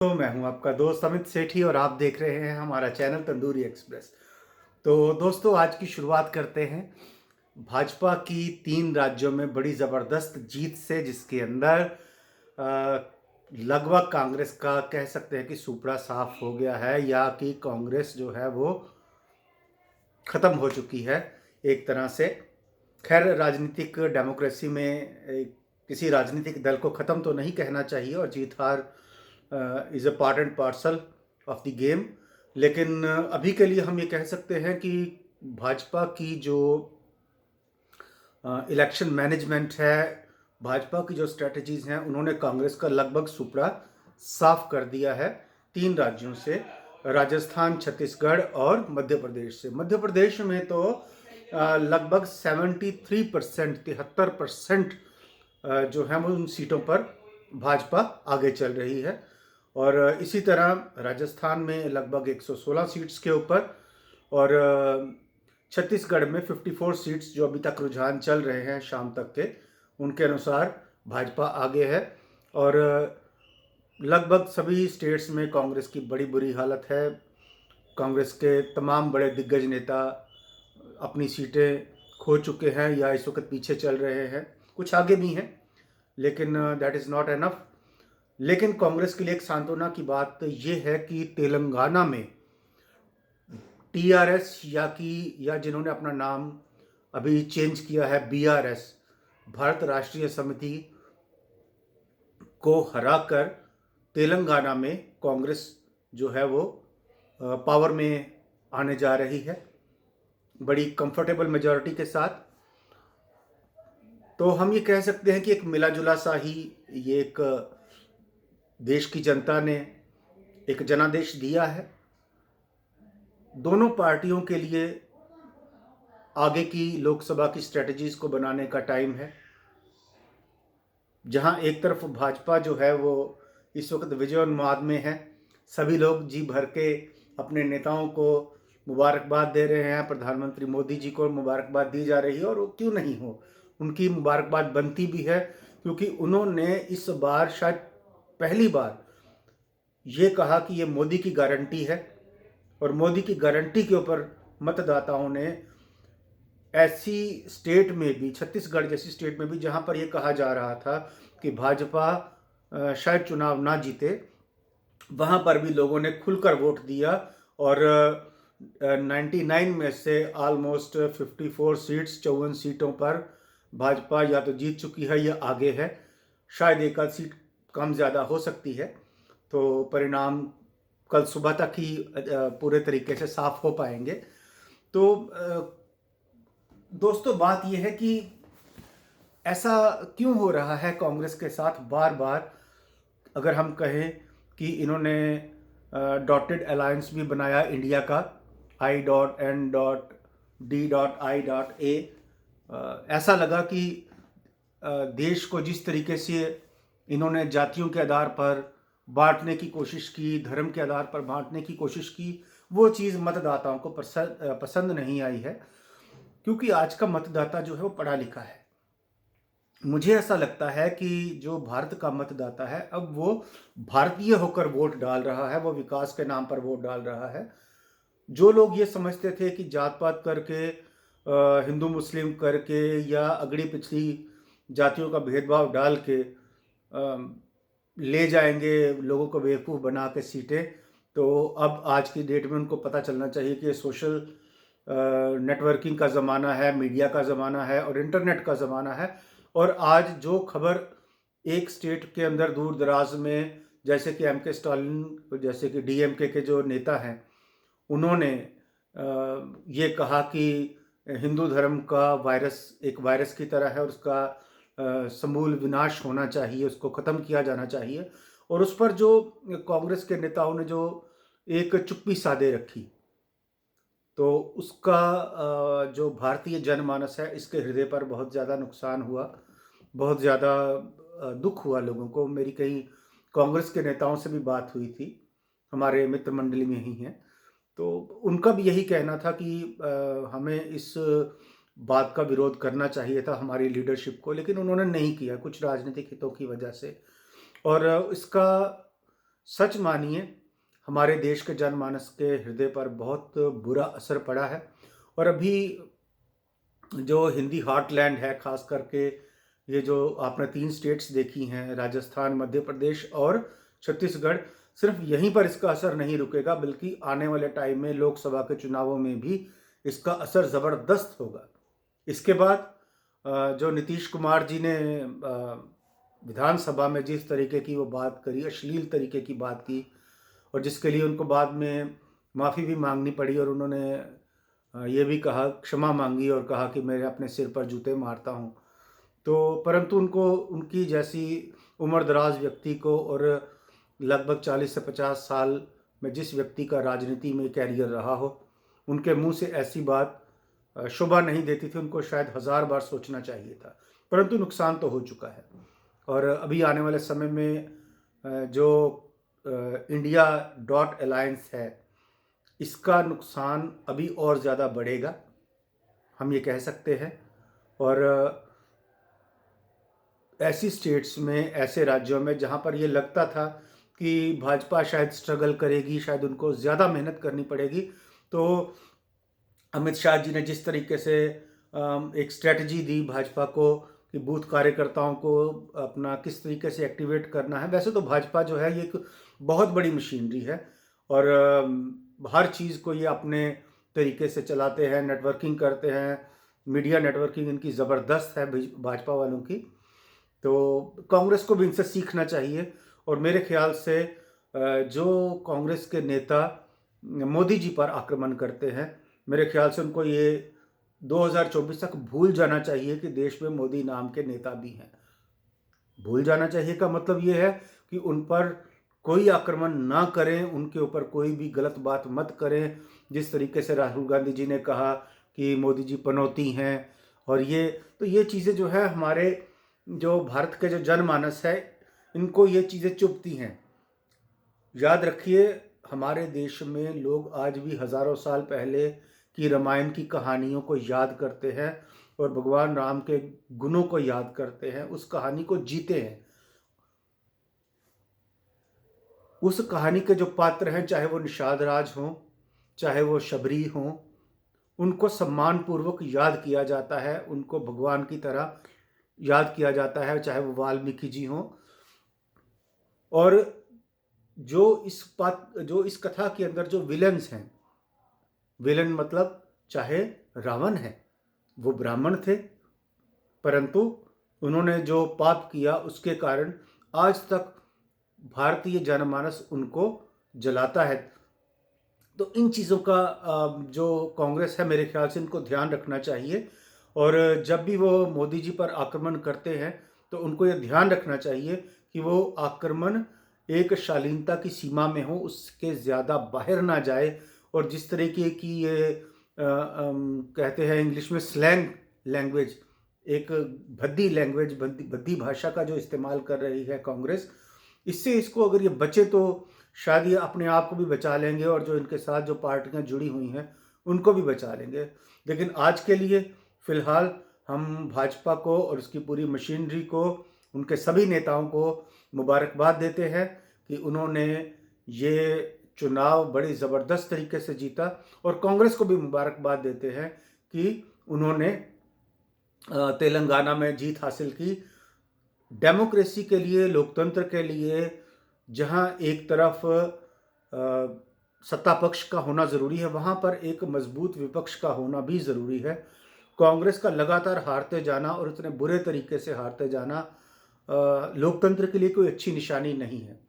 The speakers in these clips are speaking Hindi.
तो मैं हूं आपका दोस्त अमित सेठी और आप देख रहे हैं हमारा चैनल तंदूरी एक्सप्रेस। तो दोस्तों, आज की शुरुआत करते हैं भाजपा की 3 राज्यों में बड़ी ज़बरदस्त जीत से, जिसके अंदर अ, लगभग कांग्रेस का कह सकते हैं कि सुपड़ा साफ हो गया है, या कि कांग्रेस जो है वो ख़त्म हो चुकी है एक तरह से। खैर, राजनीतिक डेमोक्रेसी में किसी राजनीतिक दल को ख़त्म तो नहीं कहना चाहिए, और जीत हार is a part and parcel of the game. लेकिन अभी के लिए हम ये कह सकते हैं कि भाजपा की जो इलेक्शन मैनेजमेंट है, भाजपा की जो स्ट्रेटजीज़ हैं, उन्होंने कांग्रेस का लगभग सुपड़ा साफ कर दिया है 3 राज्यों से, राजस्थान, छत्तीसगढ़ और मध्य प्रदेश से। मध्य प्रदेश में तो लगभग 73%, 73% जो है वो उन सीटों पर भाजपा आगे चल रही है। और इसी तरह राजस्थान में लगभग 116 सीट्स के ऊपर, और छत्तीसगढ़ में 54 सीट्स जो अभी तक रुझान चल रहे हैं शाम तक के, उनके अनुसार भाजपा आगे है। और लगभग सभी स्टेट्स में कांग्रेस की बड़ी बुरी हालत है। कांग्रेस के तमाम बड़े दिग्गज नेता अपनी सीटें खो चुके हैं या इस वक्त पीछे चल रहे हैं, कुछ आगे भी हैं, लेकिन दैट इज़ नॉट एनफ। लेकिन कांग्रेस के लिए एक सांत्वना की बात ये है कि तेलंगाना में टीआरएस, या जिन्होंने अपना नाम अभी चेंज किया है बीआरएस, भारत राष्ट्रीय समिति, को हराकर तेलंगाना में कांग्रेस जो है वो पावर में आने जा रही है बड़ी कंफर्टेबल मेजॉरिटी के साथ। तो हम ये कह सकते हैं कि एक मिला जुला सा ही ये एक देश की जनता ने एक जनादेश दिया है। दोनों पार्टियों के लिए आगे की लोकसभा की स्ट्रेटजीज को बनाने का टाइम है। जहां एक तरफ भाजपा जो है वो इस वक्त विजयोन्माद में है, सभी लोग जी भर के अपने नेताओं को मुबारकबाद दे रहे हैं, प्रधानमंत्री मोदी जी को मुबारकबाद दी जा रही है, और वो क्यों नहीं हो, उनकी मुबारकबाद बनती भी है, क्योंकि उन्होंने इस बार शायद पहली बार ये कहा कि ये मोदी की गारंटी है, और मोदी की गारंटी के ऊपर मतदाताओं ने ऐसी स्टेट में भी, छत्तीसगढ़ जैसी स्टेट में भी जहां पर यह कहा जा रहा था कि भाजपा शायद चुनाव ना जीते, वहां पर भी लोगों ने खुलकर वोट दिया। और 99 में से ऑलमोस्ट 54 सीट्स, 54 सीटों पर भाजपा या तो जीत चुकी है या आगे है। शायद एक आध सीट कम ज़्यादा हो सकती है। तो परिणाम कल सुबह तक ही पूरे तरीके से साफ हो पाएंगे। तो दोस्तों, बात यह है कि ऐसा क्यों हो रहा है कांग्रेस के साथ बार बार। अगर हम कहें कि इन्होंने डॉटेड अलायंस भी बनाया इंडिया का, I.N.D.I.A, ऐसा लगा कि देश को जिस तरीके से इन्होंने जातियों के आधार पर बांटने की कोशिश की, धर्म के आधार पर बांटने की कोशिश की, वो चीज़ मतदाताओं को पसंद नहीं आई है, क्योंकि आज का मतदाता जो है वो पढ़ा लिखा है। मुझे ऐसा लगता है कि जो भारत का मतदाता है, अब वो भारतीय होकर वोट डाल रहा है, वो विकास के नाम पर वोट डाल रहा है। जो लोग ये समझते थे कि जात पात करके, हिंदू मुस्लिम करके, या अगड़ी पिछड़ी जातियों का भेदभाव डाल के ले जाएंगे लोगों को बेवकूफ़ बना के सीटें, तो अब आज की डेट में उनको पता चलना चाहिए कि सोशल नेटवर्किंग का ज़माना है, मीडिया का ज़माना है और इंटरनेट का ज़माना है। और आज जो खबर एक स्टेट के अंदर दूर दराज में, जैसे कि एम के स्टालिन, जैसे कि डीएमके के जो नेता हैं, उन्होंने ये कहा कि हिंदू धर्म का वायरस एक वायरस की तरह है और उसका समूल विनाश होना चाहिए, उसको ख़त्म किया जाना चाहिए। और उस पर जो कांग्रेस के नेताओं ने जो एक चुप्पी साधे रखी, तो उसका जो भारतीय जनमानस है, इसके हृदय पर बहुत ज़्यादा नुकसान हुआ, बहुत ज़्यादा दुख हुआ लोगों को। मेरी कई कांग्रेस के नेताओं से भी बात हुई थी, हमारे मित्र मंडली में ही हैं, तो उनका भी यही कहना था कि हमें इस बात का विरोध करना चाहिए था हमारी लीडरशिप को, लेकिन उन्होंने नहीं किया कुछ राजनीतिक हितों की वजह से। और इसका सच मानिए हमारे देश के जनमानस के हृदय पर बहुत बुरा असर पड़ा है। और अभी जो हिंदी हार्टलैंड है, खास करके ये जो आपने 3 स्टेट्स देखी हैं, राजस्थान, मध्य प्रदेश और छत्तीसगढ़, सिर्फ यहीं पर इसका असर नहीं रुकेगा, बल्कि आने वाले टाइम में लोकसभा के चुनावों में भी इसका असर ज़बरदस्त होगा। इसके बाद जो नीतीश कुमार जी ने विधानसभा में जिस तरीके की वो बात करी, अश्लील तरीके की बात की, और जिसके लिए उनको बाद में माफ़ी भी मांगनी पड़ी, और उन्होंने ये भी कहा, क्षमा मांगी और कहा कि मैं अपने सिर पर जूते मारता हूँ। तो परंतु उनको, उनकी जैसी उम्र-दराज़ व्यक्ति को और लगभग 40 से 50 साल में जिस व्यक्ति का राजनीति में कैरियर रहा हो, उनके मुँह से ऐसी बात शोभा नहीं देती थी। उनको शायद 1000 बार सोचना चाहिए था, परंतु नुकसान तो हो चुका है। और अभी आने वाले समय में जो इंडिया डॉट अलायंस है, इसका नुकसान अभी और ज़्यादा बढ़ेगा, हम ये कह सकते हैं। और ऐसी स्टेट्स में, ऐसे राज्यों में जहाँ पर ये लगता था कि भाजपा शायद स्ट्रगल करेगी, शायद उनको ज़्यादा मेहनत करनी पड़ेगी, तो अमित शाह जी ने जिस तरीके से एक स्ट्रेटजी दी भाजपा को कि बूथ कार्यकर्ताओं को अपना किस तरीके से एक्टिवेट करना है। वैसे तो भाजपा जो है ये एक बहुत बड़ी मशीनरी है, और हर चीज़ को ये अपने तरीके से चलाते हैं, नेटवर्किंग करते हैं, मीडिया नेटवर्किंग इनकी ज़बरदस्त है भाजपा वालों की। तो कांग्रेस को भी इनसे सीखना चाहिए। और मेरे ख्याल से जो कांग्रेस के नेता मोदी जी पर आक्रमण करते हैं, मेरे ख्याल से उनको ये 2024 तक भूल जाना चाहिए कि देश में मोदी नाम के नेता भी हैं। भूल जाना चाहिए का मतलब ये है कि उन पर कोई आक्रमण ना करें, उनके ऊपर कोई भी गलत बात मत करें। जिस तरीके से राहुल गांधी जी ने कहा कि मोदी जी पनौती हैं, और ये चीज़ें जो है, हमारे जो भारत के जो जनमानस है, इनको ये चीज़ें चुभती हैं। याद रखिए, हमारे देश में लोग आज भी हज़ारों साल पहले की रामायण की कहानियों को याद करते हैं, और भगवान राम के गुणों को याद करते हैं, उस कहानी को जीते हैं। उस कहानी के जो पात्र हैं, चाहे वो निषाद राज हों, चाहे वो शबरी हों, उनको सम्मानपूर्वक याद किया जाता है, उनको भगवान की तरह याद किया जाता है, चाहे वो वाल्मीकि जी हों। और जो इस कथा के अंदर जो विलन्स हैं, विलन मतलब चाहे रावण है, वो ब्राह्मण थे, परंतु उन्होंने जो पाप किया उसके कारण आज तक भारतीय जनमानस उनको जलाता है। तो इन चीज़ों का जो कांग्रेस है, मेरे ख्याल से इनको ध्यान रखना चाहिए। और जब भी वो मोदी जी पर आक्रमण करते हैं, तो उनको ये ध्यान रखना चाहिए कि वो आक्रमण एक शालीनता की सीमा में हो, उसके ज़्यादा बाहर ना जाए। और जिस तरीके की ये कहते हैं इंग्लिश में स्लैंग लैंग्वेज, एक भद्दी लैंग्वेज, भद्दी भाषा का जो इस्तेमाल कर रही है कांग्रेस, इससे इसको अगर ये बचे तो शायद ये अपने आप को भी बचा लेंगे, और जो इनके साथ जो पार्टियां जुड़ी हुई हैं उनको भी बचा लेंगे। लेकिन आज के लिए फ़िलहाल हम भाजपा को और उसकी पूरी मशीनरी को, उनके सभी नेताओं को मुबारकबाद देते हैं कि उन्होंने ये चुनाव बड़ी ज़बरदस्त तरीके से जीता, और कांग्रेस को भी मुबारकबाद देते हैं कि उन्होंने तेलंगाना में जीत हासिल की। डेमोक्रेसी के लिए, लोकतंत्र के लिए, जहां एक तरफ सत्ता पक्ष का होना ज़रूरी है, वहां पर एक मजबूत विपक्ष का होना भी ज़रूरी है। कांग्रेस का लगातार हारते जाना, और इतने बुरे तरीके से हारते जाना, लोकतंत्र के लिए कोई अच्छी निशानी नहीं है।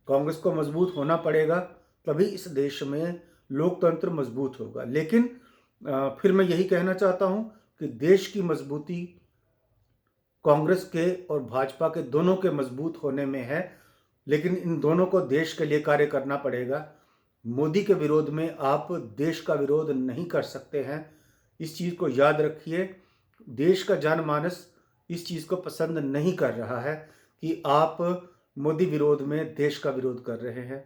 कांग्रेस को मजबूत होना पड़ेगा, तभी इस देश में लोकतंत्र मजबूत होगा। लेकिन फिर मैं यही कहना चाहता हूं कि देश की मजबूती कांग्रेस के और भाजपा के दोनों के मजबूत होने में है, लेकिन इन दोनों को देश के लिए कार्य करना पड़ेगा। मोदी के विरोध में आप देश का विरोध नहीं कर सकते हैं, इस चीज़ को याद रखिए। देश का जनमानस इस चीज़ को पसंद नहीं कर रहा है कि आप मोदी विरोध में देश का विरोध कर रहे हैं।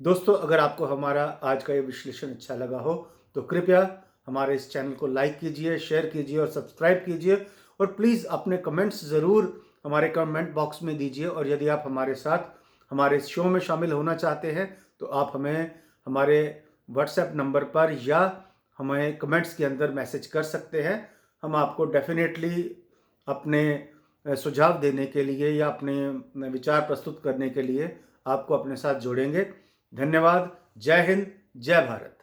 दोस्तों, अगर आपको हमारा आज का ये विश्लेषण अच्छा लगा हो, तो कृपया हमारे इस चैनल को लाइक कीजिए, शेयर कीजिए और सब्सक्राइब कीजिए। और प्लीज़ अपने कमेंट्स ज़रूर हमारे कमेंट बॉक्स में दीजिए। और यदि आप हमारे साथ हमारे शो में शामिल होना चाहते हैं तो आप हमें हमारे व्हाट्सएप नंबर पर या हमें कमेंट्स के अंदर मैसेज कर सकते हैं। हम आपको डेफिनेटली अपने सुझाव देने के लिए या अपने विचार प्रस्तुत करने के लिए आपको अपने साथ जोड़ेंगे। धन्यवाद। जय हिंद, जय भारत।